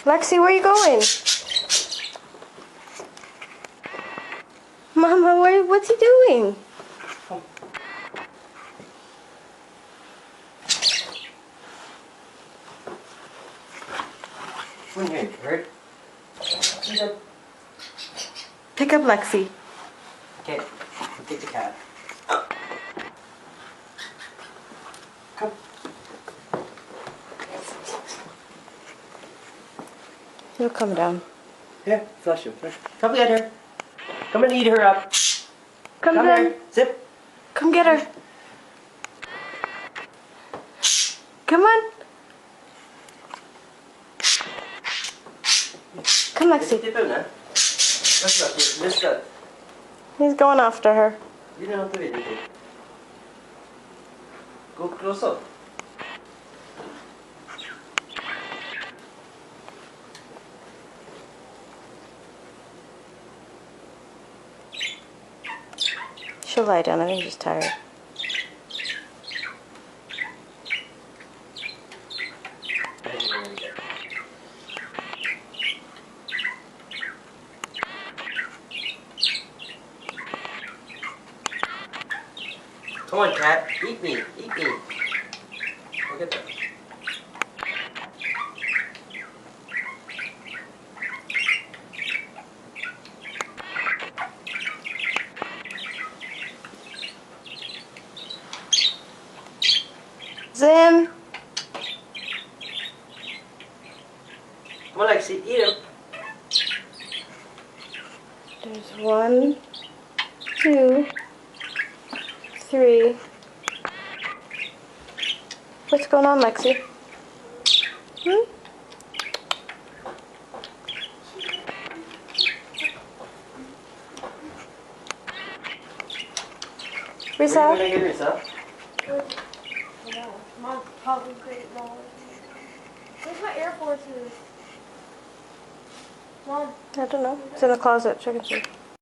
Lexi, where are you going? Mama, what's he doing? Come here, Bird. Pick up Lexi. Okay, take the cat. Come. He'll come down. Here, flush him. Come get her. Come and eat her up. Come Come down. here. Zip. Come get her. Come on. Come, Lexi. Dip in, huh? Lift up. He's going after her. You don't have to wait, okay? Go close up. She'll lie down. I think she's tired. Come on, cat. Eat me. Eat me. Look at that. Zim. Come on, Lexi. Eat him. There's 1, 2, 3. What's going on, Lexi? Hmm? Risa? Where are you going to get Risa? Mom's probably great knowledge. Where's my Air Forces? Mom. I don't know. It's in the closet. Check and see.